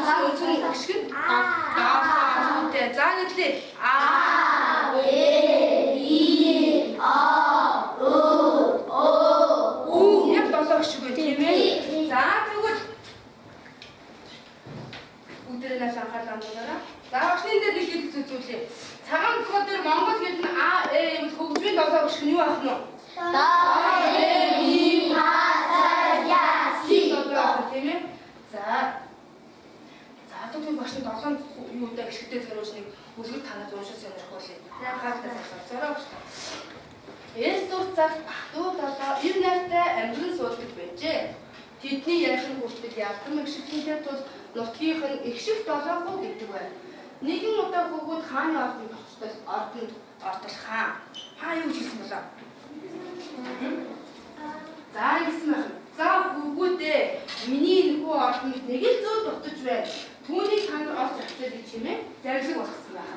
Үнэн гიშгэн. Зүйтэй. За нэглээ. Яг 7 гიშг үү тийм ээ. За тэгвэл бүгдээрээ нааш анхаарлаа хандуулаарай. За багшны дээр нэг хэлэх зүйлээ. Цагаан цогцол дээр Монгол хэл нь юм хөгжмийн 7 гიშг нь юу ах нь вэ? Тийм ээ. За тэгвэл багшны 7 юутай гიშгтэй зориулж нэг үзгэл танаад уншиж сонирх болъё. За хаалтаа сонсороо багш. Эс дур цагт бахдуу долоо ив найртай амьдран суулдаг байжээ. Тэдний ярих хүртэл ялдан гიშгтэнтэй тул нутгийнх нь их шиг 7 хуу гэдэг байна. Нэгэн удаа хөгөөд хааны ордонд ортол хаан юу хийсэн болоо? За ингэсэн байна. За хөгөөдөө миний нөхөө ордонд нэг л зөө дутаж байна. Түүнийг танд олж авчаа гэж хэмээн зарлиг болгосон байна.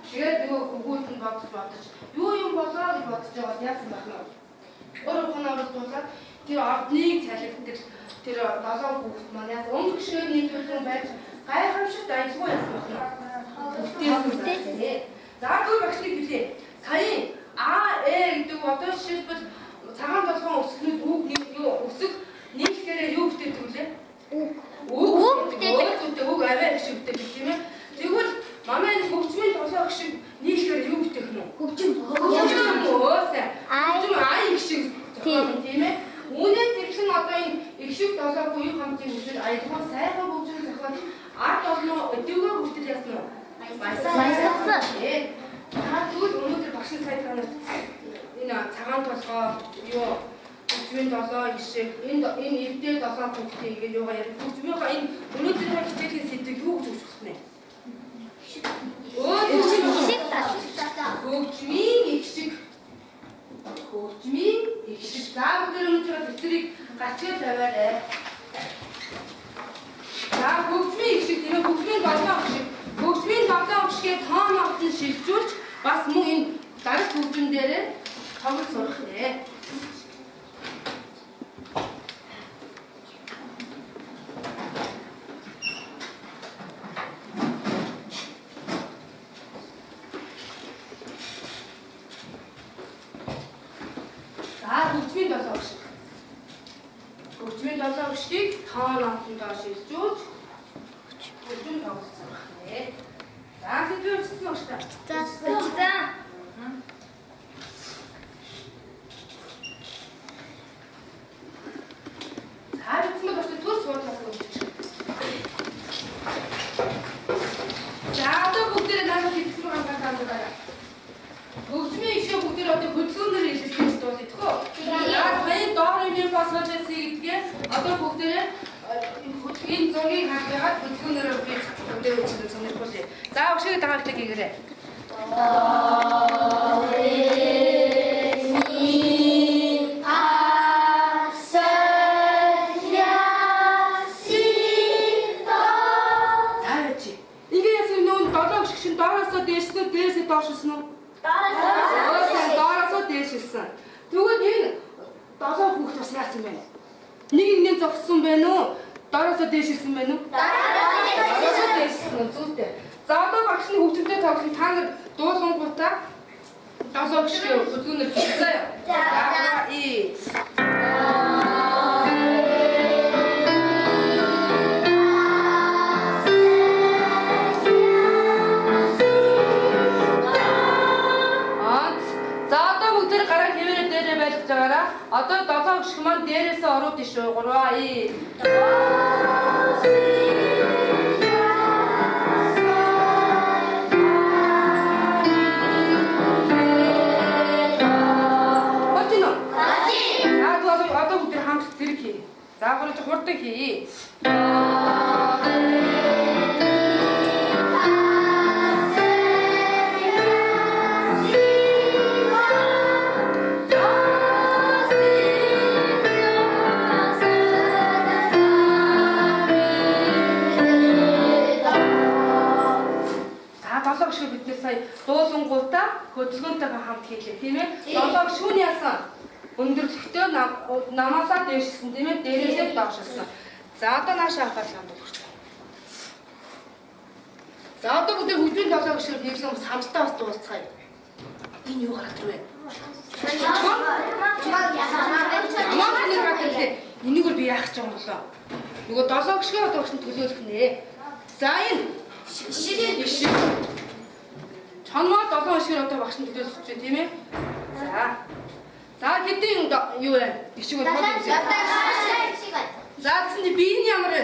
Тэгээд нөгөө хөгөөд нь бодож юу юм болоо гэж бодож байгаа яасан байна вэ? Өөрөө хоноор дуулаад тэр ордныг цалигддаг тэр 7 хүүхэд маань яг өнгөшөө нийлүүлэн байж гайхамшигт аялгүй яасан байна. За гоо багшны гэлээ. Сая гэдэг одоо жишээлбэл цагаан толгойн өсгөнүүд үг нэг юу өсөг нийлэхээр юу бүтээдэг вүлээ? Үг бүтээдэг. Үг аваа гişг бүтээдэг тийм ээ. Тэгвэл манай энэ хөгжмийн 7 гişг нийлэхээр юу бүтээх нь вэ? Хөгжим гişг тийм ээ. Үүнээс зэрхэн одоо энэ их шиг 7 буюу хамтын хүсэл аялгаа сайхан хөгжим зохиол ард олно өдөгөө хүртэл яасан уу? Баясгалсан. За тэгвэл өнөөдөр багшийн сайд танаас энэ цагаан толгой юу хөгжмийн 7 гişг энэ эвдээ 7 хүүхдээ ингээд юугаа ярих хөгжмийнхаа энэ өнөөдрийн хичээлийн сэдвийг юу гэж өгөх вэ? Хөгжмийн их шиг. За бүгд өнөөдөр дэвтрийг гачгаа тавиарай. За хөгжмийн их шиг тийм ээ хөгжмийн 7 гişг. Хөгжмийн 7 гişгээ тоон автан шилжүүлж бас мөн энэ дараг хөгжим дээрээ тоглож сурах нэ. Хөгжмийн 7 гişг. Хөгжмийн 7 гişгийг тоон автандаа шилжүүлж хөгжим тоглож сурах нэ. За сэдвээ өчсөн багш та. За. Харин багш төс суудлаас өгч. За одоо бүгдээ надад хэлсэн байгаа хандлагаараа. Хөгжмийн ишээ бүгдээ одоо хөдөлгөөнөөр хэлсэн дуулах төхөө. Яа сая доор юм фасфатас гэдгээ одоо бүгдээ энэ зургийг хаагаад хөдөлгөөнөөр бүгдээ үчирэн сонирхолтой. За өгшөө дагаалдаг гэрээ. Дээрээс доошсон уу? Доороосоо дээшсэн. Тэгвэл энэ 7 хүүхэд бас яасан бэ? Нэг зогссон байна уу? Доороосоо дээшсэн байна уу? Доороосоо дээшсэн зүйтэй. За одоо багшны хөгжмөд тоглох та нар дуулангуудаа 7 гişг хөдөлгөөнөөр хийцгээе. За. Одоо 7 гişг маань дээрээсээ ороод иш үү 3 одоо бүгд хамт зэрэг хий. За гурав хурдан хий. Дуулангуудаа хөдөлгөөнтэйгээ хамт хийлээ тийм ээ. 7 шүүн яасан. Өндөрлөгтөө намаасаа дээшсэн тийм ээ. Дээрээсээ доошсон. За одоо нааш анхаарлаа хандуулах. За одоо бүгд хөгжмийн тоглоом шиг нэгсэн хамтдаа бас дуусцгаая. Энэ юу гараад ирвэ? Энийг бол би яах гэж байгаа юм болоо. Нөгөө 7 гişгээ одоо өгсөн төлөөлөх нэ. За энэ ширээ. Чанмаа 7 гişгээр одоо багш нь төлөөлөх гэж тийм ээ. За хэдийн юу вэ? Гişг бол тоо. За тэгсэн би энэ ямар вэ?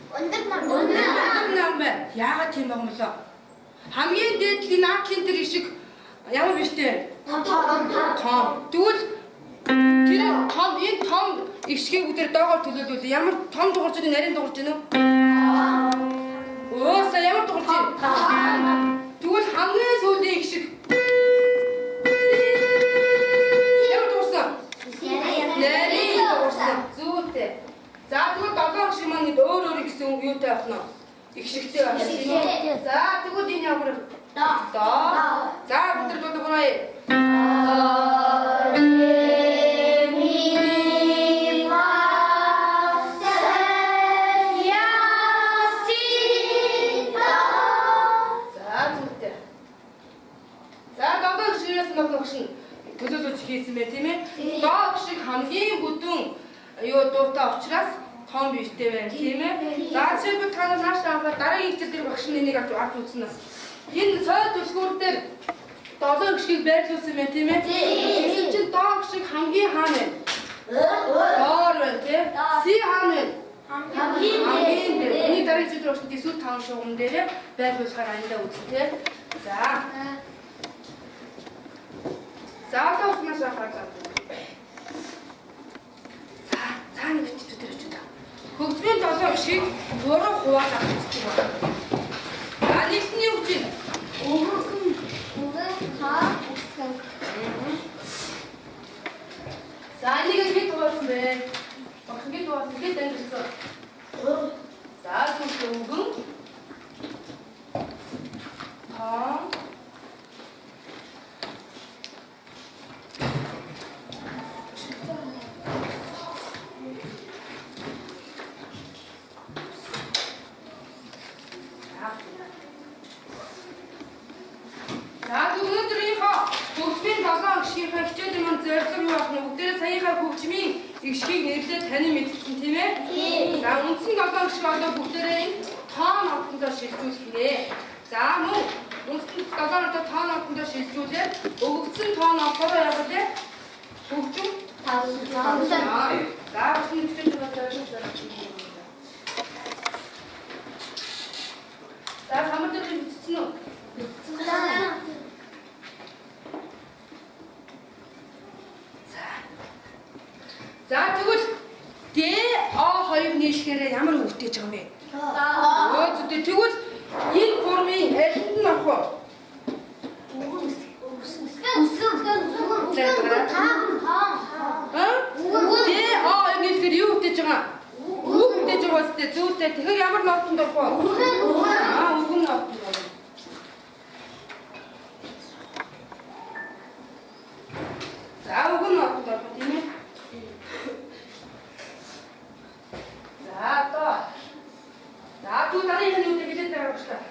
Өндөр нам байна. Яагаад тийм байгаа юм болоо? Хамгийн дээдлийн наадлын тэр ишиг ямар биш дээ? Том. Тэгвэл тэр том энэ том ишгийг бүгдээр доогоор төлөөлвөл ямар том дуурж байгаа нарийн дуурж байна уу? Оо са ямар дуурж байна? Тэгвэл хамгийн сүүлийн ишиг ямар дуурсан? Нарийн дуурсан. Зүйтэй. За тэгвэл 7 ишиг маань өөр гэсэн юутай авах нь? Ишигтэй авах тийм үү? За тэгвэл энэ ямар? Доо. За бүгд дуудаграа. Төлөөлөж хийсэн бай тийм ээ. Доо шиг хамгийн бүдүүн юу дуутай учраас том биштэй байна тийм ээ. За жишээлбэл та нар нааш аваад дараагийн хичээл дээр багш нь энийг авч үзсэн нас. Энэ цой төсгөр дээр 7 гişгийг байрлуулсан байна тийм ээ. Тэгсэн чинь доо шиг хамгийн хаана вэ? Доор байна тийм. Си хаана вэ? Хамгийн дээр. Энийг дараагийн хичээл дээр багш нь эсвэл 5 шугам дээр байрлуулахаар андаа үзье тийм. За одоо хүмүүс ахаа. За нэг хэвчүүд очиж та. Хөгжмийн 7 гişийг 3 хувааж авах гэж байна. За нэгтний хөгжим. За энийг хэд дууссан бэ? Багш хэд дууссан? Хэд амжилсан? За түнх өнгөн. Ишгийг нэрлээд тань мэдсэн тийм ээ? За үндсэн 7 гişг одоо бүгдээрээ тоон автандаа шилжүүлэх нэ. За мөн үндсэн 7 одоо тоон автандаа шилжүүлээд өгөгдсөн тоон автаараа яг үлээ хөгжим 5. За үндсэн хөгжим За хамт дээр бичсэн үү? За тэгвэл ДА2 нийлэхээр ямар өвтөж байгаа юм бэ? Өө зүгт тэгвэл энэ формын алинд нь авах уу? ДА2 нийлэхээр юу өвтөж байгаа? Үг өвтөж байгаа үстэй зүйтэй. Тэгэхээр ямар нотонд авах уу? Үгэн нотонд авах. За үгэн нотонд авах тийм ээ? За ту дараагийн нь үгүй хэлээд байгаа шүү дээ.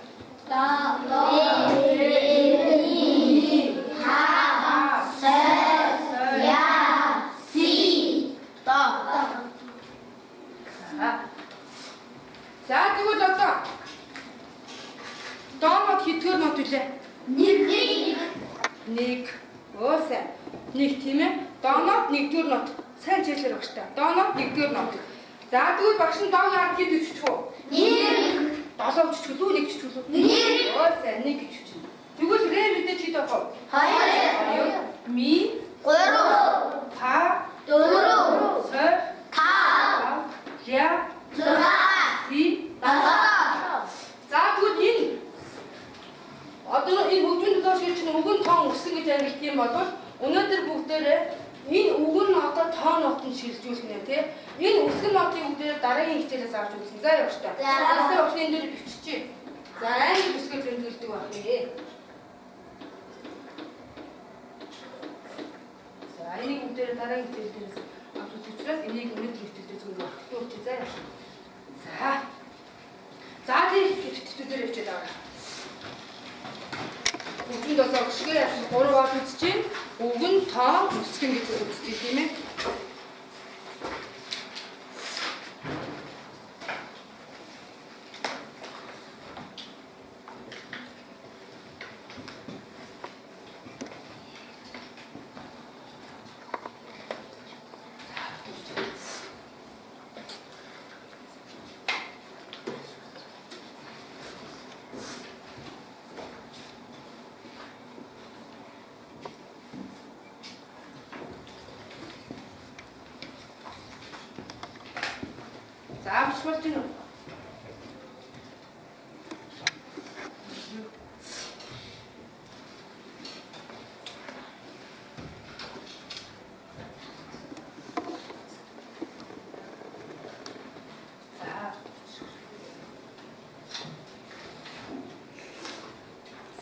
За тэгвэл одоо доомод хэдгээр нот үлээ? Нэг. Өөсөө. Нэг тийм ээ. Доомод нэгдүгээр нот. Сайн хэлээр багш та. Доомод нэгдүгээр нот. За тэгвэл багш нь доог яах гэж үччих үү? 7 үччих үү? 1 үччих үү? 1. Өөсөө 1 гэж үччих. Тэгвэл ре мэдээж хэд авах вэ? 2. Ми 3. Та 4. Сэр 5. Я 6. Си 7. За тэгвэл энэ одоо энэ хөгжмийн төлөөлөл чинь өгөн тоон өсгөн гэж ангилт юм бол өнөөдөр бүгдээрээ энэ өгөн нотоо тоон нотод шилжүүлэх нэ тий. Энэ өсгөн нотыг бүгдээр дараагийн хичээлээс авч үзсэн. За явж та. За өгсөн энэ дээр биччихье. За англи бүсгүй тэмдэглэдэг байх нэ. За энийг бүгдээр дараагийн хичээлээс авч үзэх учраас энийг өнөөдөр хичээлдээ зөвхөн өгч. За. За тийм хичээлдээ явж байгаа. 37 гişгээ 3 гол үзчихээн. Уг нь тоон үсгэн гэж үздэг тийм ээ. За авчмаар тийм үү?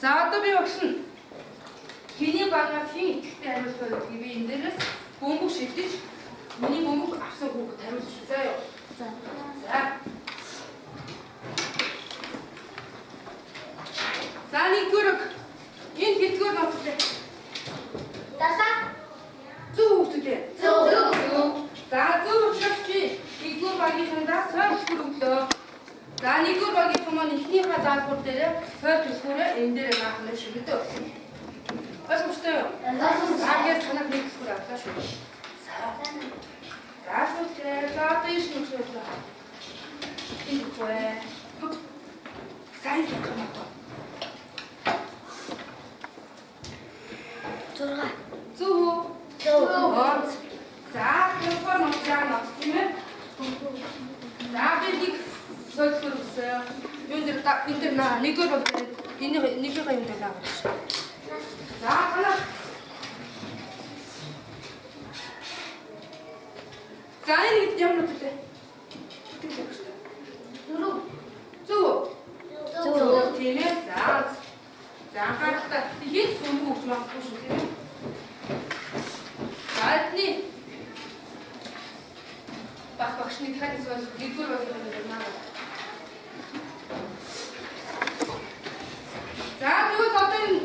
За одоо би багш нь хиний багаас хин ихтэй хариултаа өгье. Би энэ дээрээс бөмбөг шилжиж миний бөмбөг авсан хүүхэд хариулж заа юу. За. За нэгдүгээр энэ хэдгээр ноцтой. Дасаа. Зөв хүүхдээ. Зөв. За зөв учраас чи нэгдүгээр багийн хандаа сойр хөтөр өглөө. За нэгдүгээр багийн маань эхнийхээ даалгавар дээр сойр төсгөрөө энэ дээр наахна шигдөө. Ойлгомжтой юу? Агаас танах нэг төсгөр авлаа шүү. За. Здравствуйте. За одоо иш нүгшээ. Энэ хөөе. Сайн юм. 6. Зөв. Зөв. За телефон номер тийм ээ. За би нэг сольсгөр өгсөө. Юу нэр та энэ дээр нэгөр бол энэ нэгэр юм дээр наа. За танаа. За энэ юм нүгтэй. Зөв. Зөв. Тийм ээ. За харахад хэд сүмгүй өгч магадгүй шүү тийм ээ. Альтни. Багшны таньс бол нэгдүгээр багийн дээр наа. За тэгвэл одоо энэ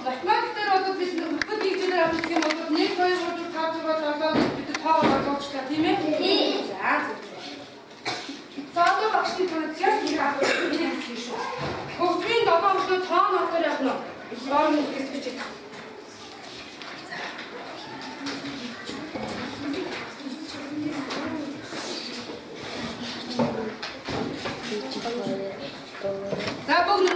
математик дээр одоо бид бүгд нэгдээр авах юм бол 1 2 3 4 5 6 7 бид тоогоор олоочтой тийм ээ. За. За одоо багшны төлөв яг нэг авах юм шүү. Хөгжмийн 7 өдөр тоон отоор явах нь. Яарн үгээс бичиж. За бүгд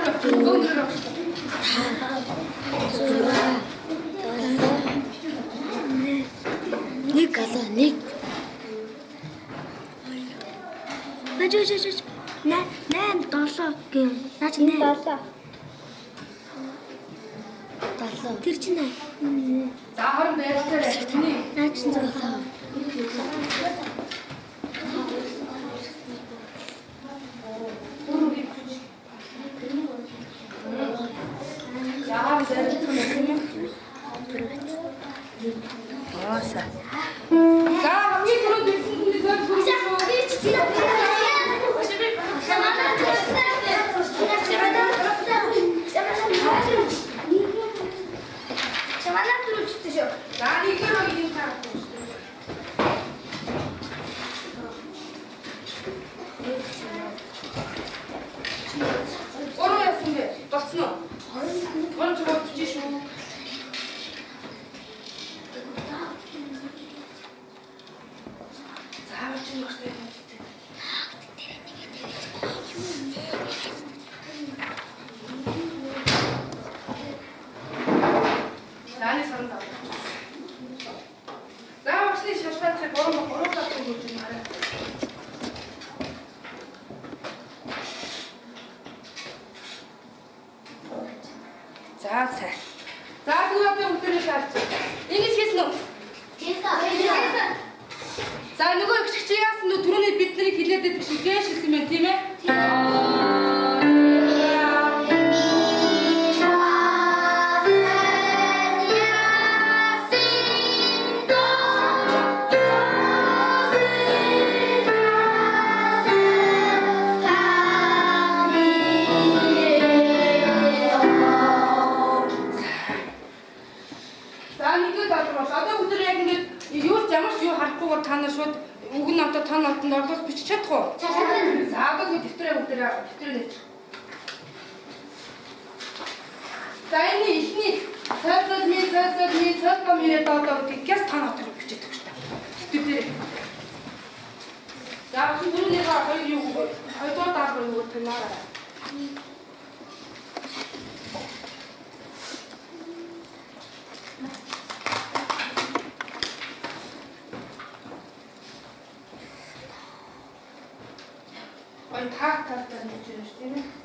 Нэг гала нэг. Ажиж. 8 7 гэв. Наач 8. 7. Тэр чинь 8. За хорон байрцаар яхины. Наач 7. Яагаад зэрэг юм бэ? Ооса. За хамгийн түрүүнд ирсэн хүний зөв шүү. За нэгэр багийн таа. Ороо яасан бэ? Болцсон уу? Орон чамд чи шүү. За чи нөхтэй. Зааны сан таа. За очны шашгаатай бороо татсан гэж юм аа. За сайн. За бүгд өглөөний шаарч. Ингэж хийсэн үү? Хийсэн. За нөгөө их чи яасан нү түрүүний бид нарыг хилээд байдаг шиг гээш хийсэн мэн тийм ээ? ингээд болоош. Одоо өдөр яг ингээд юу ч ямар ч юу харахгүйгээр та нар шууд үг нь одоо тань нотонд орлуулж бичих чадах уу? Чадна. За одоо дэвтрээ нээж. За энэ ихний цаасад мөрөд одоо тэгээс та нотог бичиж өгч та. Дэвтрээ. За түрүүний хоёр юу хоёрдугаар даалгавар юу гэх юм аа. Ой таа гэж юм шүү дээ.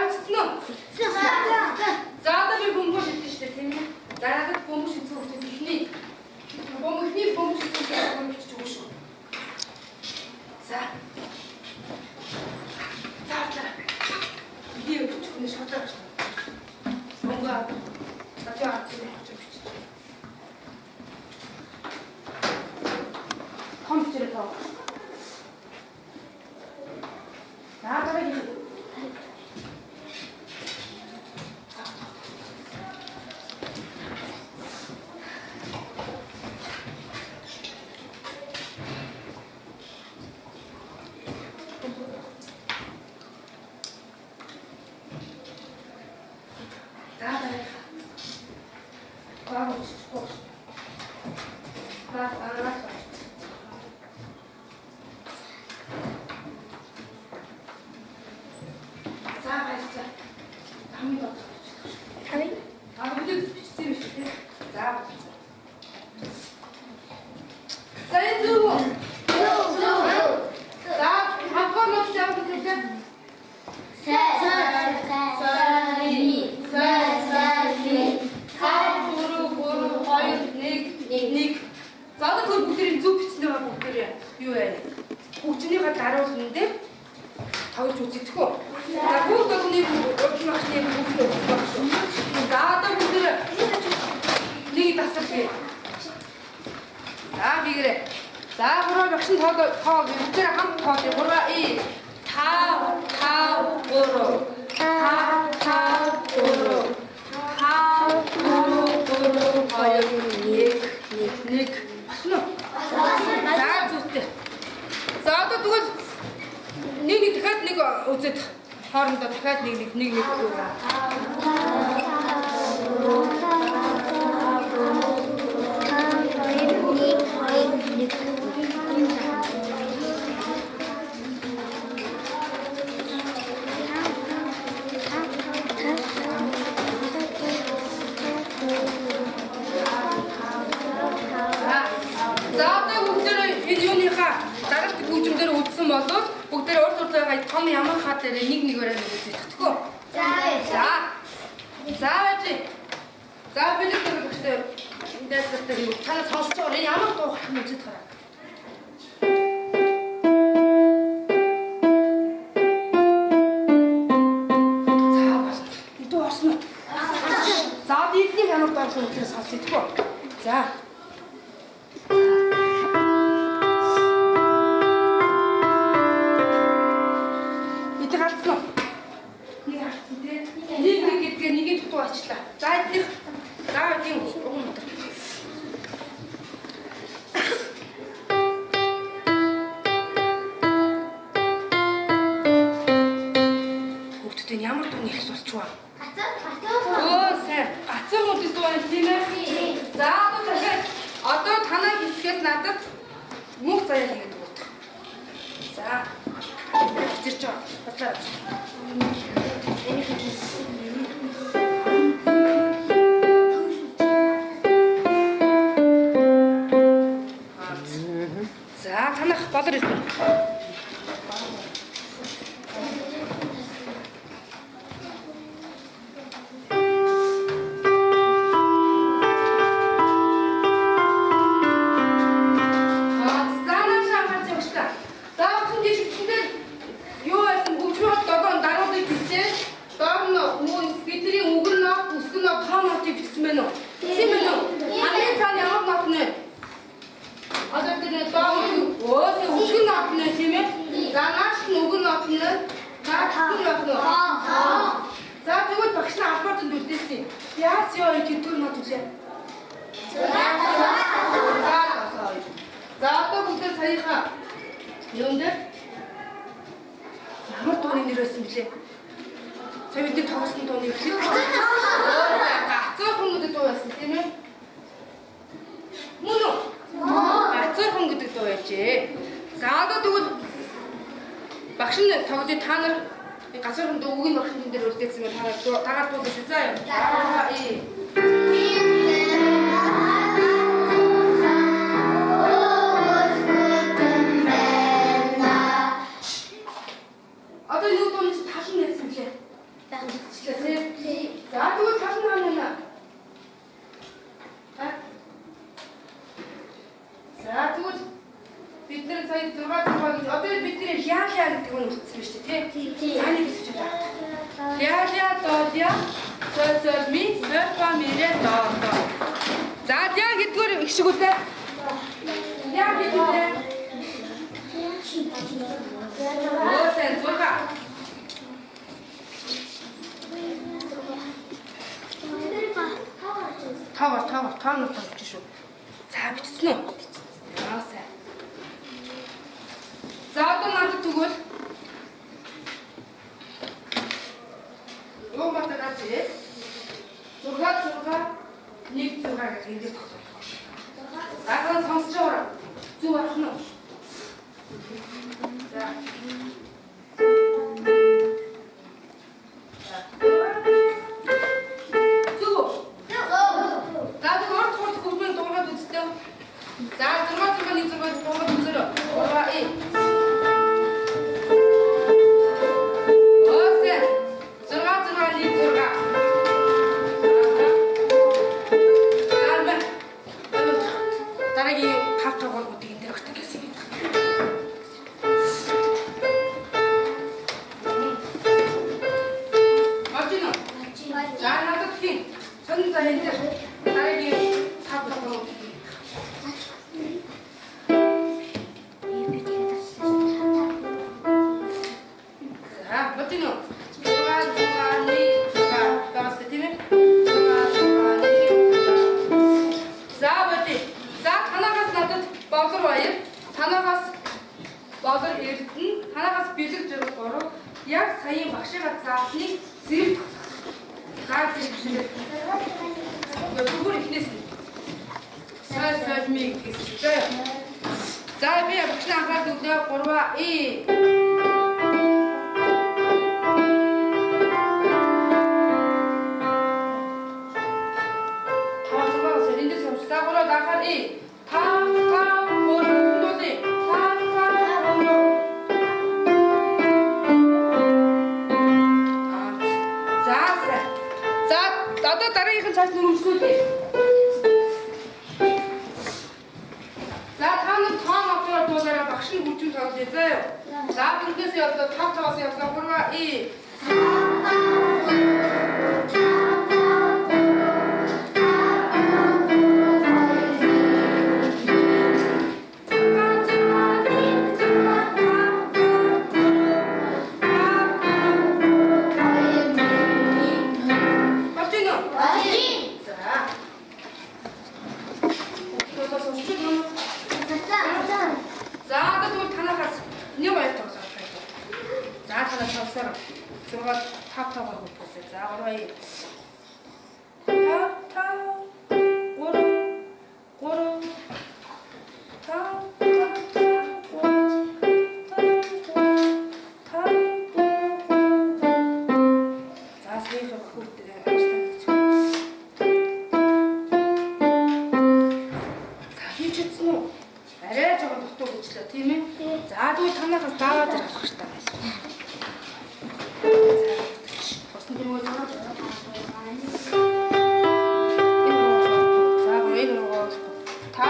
Арслан. За одоо би бөмбөг шидэж штэ тийм ээ. За надад бөмбөг шидсэн хүмүүс ихний бөмбөг шидсэн хүмүүс бичиж өгнө шүү. За. Би өчигдөр шатаач. Бөмбөг. Татаа бичиж. Компьютер тоо. Наадаа хоорондоо дахиад нэг бүгдээ урд урдаа том ямар хаа дээр нэгээрээ үзэж тэгтгөө. За бид бүгдээ эндээс дээр тань сонсож байгаа ямар дуу гарах нь үзэж гараа. Дуу орсон уу? За бидний ямар дуу орсон учраас сонсож тэгтгөө. За За эдгээр хүүхдүүд ямар дууны их болчихваа. Оо сайн. Гацаа модис дуу юм тийм ээ. За одоо танай хэсгээс надад мөнх заяа хийгээд өгөх. За. Бичирч байгаа. За танах болор ирсэн. За тэгвэл багш нар албаар зөнд үлдээсэн. Яас ёо тэтгэр нот үзээ. За одоо бүгд саяхан юунд ямар дууны нэр байсан блэ? Сая бид тоглосон дууны эхлэл. Гацаахан гэдэг дуу байсан тийм ээ. Мөн үү? Гацаахан гэдэг дуу байжээ. За одоо тэгвэл багш нь тоглож та нар гацаахан дуу үгийн багшин дээр үлдээсэн мэ тагаад дуулж заа юм. Одоо юу дууны ташин нээсэн блэ? За тэгвэл ташин хаана? За тэгвэл бид нар сая 6 цаг гэж одоо бид нэр яалаа гэдэг нь үлдсэн шүү дээ тий. За нэг хэсэг байна. Яалаа доо сосо ми сорпа мире доо. За яа гэдгээр их шиг үлээ. Яа гэдгээр. Осэн зурга. Тавар тавж шүү. За бичсэн үү? Яасаа. За одоо надад тэгвэл юу матагаач ээ? Зурга 1 зурга гэж ингэж тогтоох. Ахаа сонсож байгаа. Зүг ахна. За. Яг саяын багшигаа заасныг зэрэг заа зэрэг зүгээр ихнээс нь сайн миг гэсэн. За би багш анхаарал өглөө 3 одоо дараагийнх нь цааш нөрөмжлүүлээ. За та нар тоон авахаар дуулаараа багш нь хүчин тоглоё заа юу. За бүгдээс явлаа 5 таваас явлаа 3 шүү тийм ээ. За тэгвэл танахаас даавар авах хэрэгтэй байна. Босон дөрөв зураг. За гурыг руу та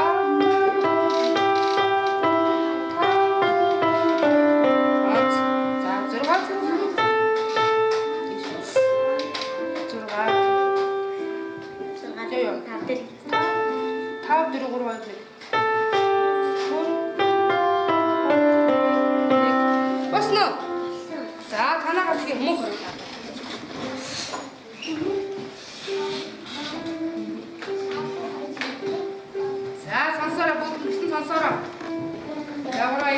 тав дөрөв гурав байх. Босно. За танаас их мөнгө хөрөлөө. За сонсороо бүгд сонсороо. Явраа.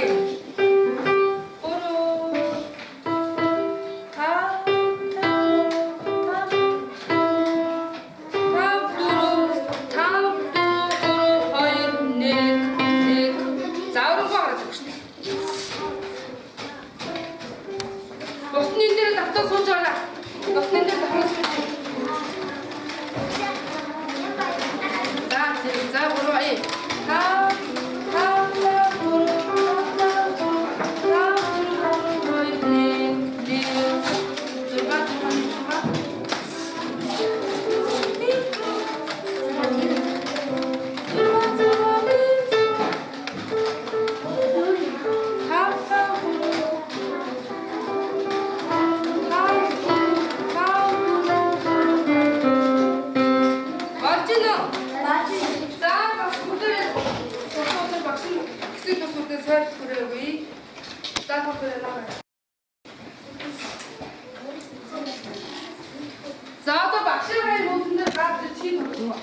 За одоо багшийн мөнгөнд гарч чи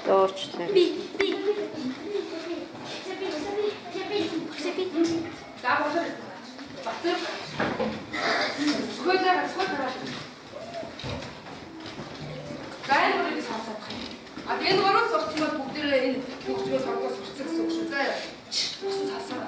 Дуурчлаа. Би. За босоо. Бацаа. Скойлаа скойлаа. Гай мөрөд сасах. А тэгээд гороос орчмод бүгдээ энэ бүгдээс оргоос урцсан гэсэн үг шүү. За яа. Босоо сасаа.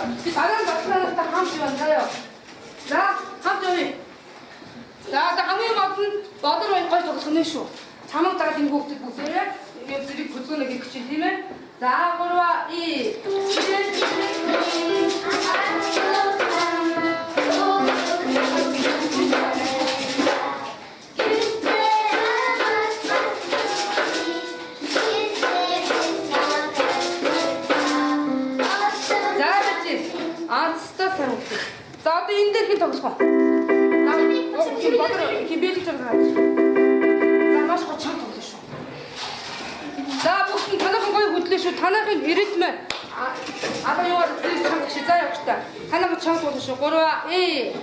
이 다른 박수는 딱 함께 만나요. 자, 함께. 자, 아무 맞으러 여기까지 저거 전해쇼. 자막다가 된 곡들 보세요. 여기들이 고소하게 그치면 자, 걸어와 이. 잘했지? 아, 진짜 잘했지. 자, 또 인데키 더 쳐. 나 이렇게 맞으러 이렇게 뮤직처럼 가야지. 자, 마시 같이 한 번. 자, 무슨 단어가 거의 못되셔. 단어가 이랬으면 아까 영화를 참 진짜요, 진짜. 하나만 처음 보셔. 걸어와. 이.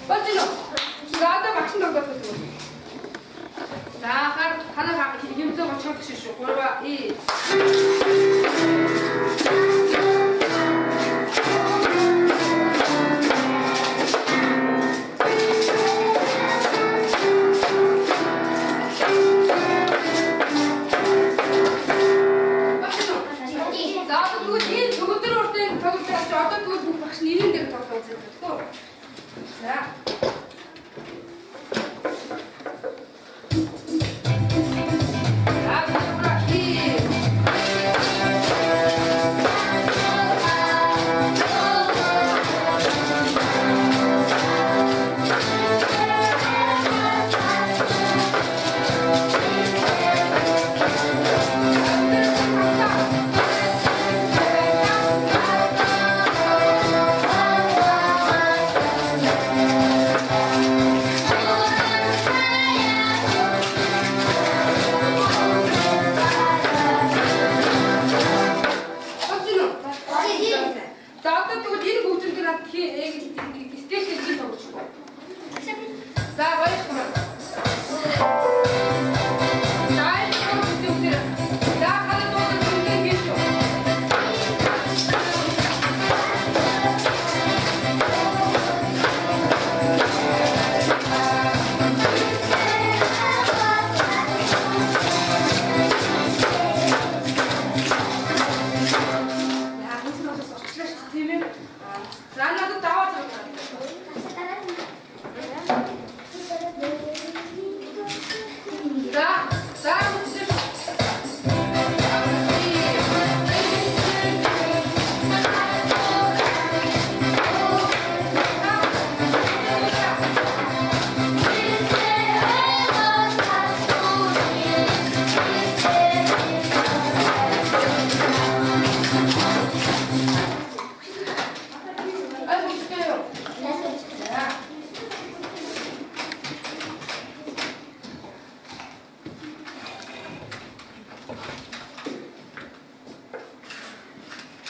빠지노. 나도 막힌 거 같아. 자, 하나 힘써 같이 하시죠. 걸어와. 이. 자.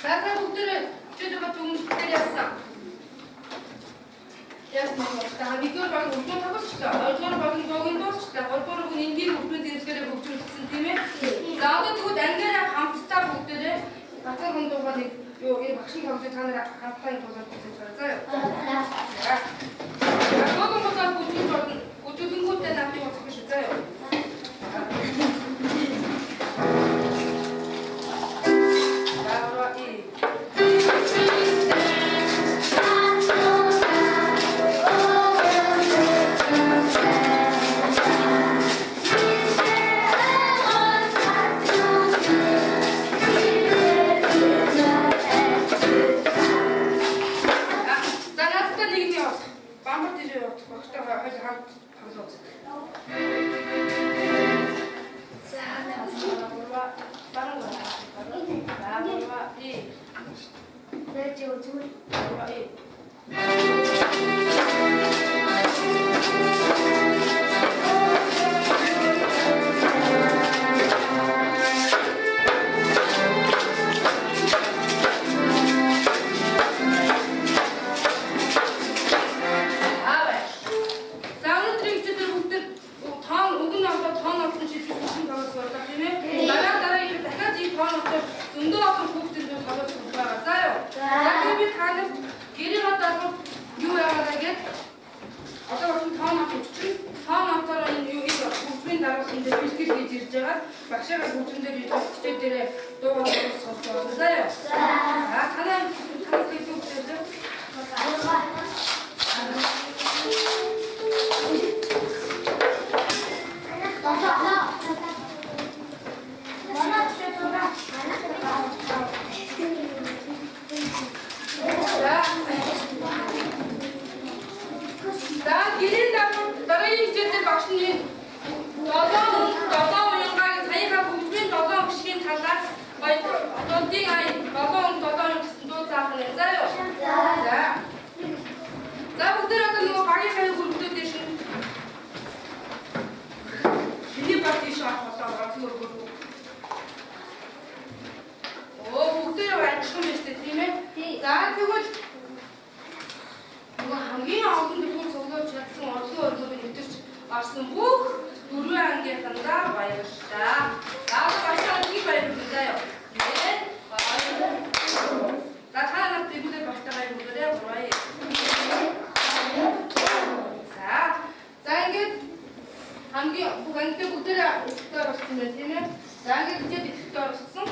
나사곡들은 주주가 좀 때렸어. 자, 미끄러 방금 목좀 하고 싶다. 얼마나 방금 거긴 또 싶다. 얼마나 그 인기 목표 디스크를 목줄 쓴 팀에 나도 그 냉장에 감스타 곡들을 같은 공동반이 여기 막신 감수 단을 감스타인 도전 됐었어요. 자, 너도 못한 고추 등고 때 남기고 찾으셨어요. 운동하던 곡들도 가져서 올라갔어요. 자, 그러면 다는 길을 багшаа хөгжмөөр төстэй дээрээ дуугаар сонсох болзаая. За танаа хэлдэг үү? За гэрийн дараагийн хичээлээр багшны 7 уянгааг саяхан хөгжмийн 7 гişгийн талаар дуудын ая 7 гэсэн дуу заах нь заяа. За бүгд одоо нөгөө багийн хаяг хөлбөдөд шин миний баг тийш авах болоо. Бүгд адилхан биш тийм ээ. За тэгвэл хамгийн олон дэлгүүр цуглуулж чадсан орлогын өргөдөд нэвтэрч орсон бүх 4 ангийнхандаа баярлалаа. За багшаа их баярлалаа заяа. За та нарт бүгдээ багтагаа бүгдээ буруу. За ингээд хамгийн бүгдээ өгтөр болсон байх тийм ээ. За ингээд хичээл идэвхтэй орсон.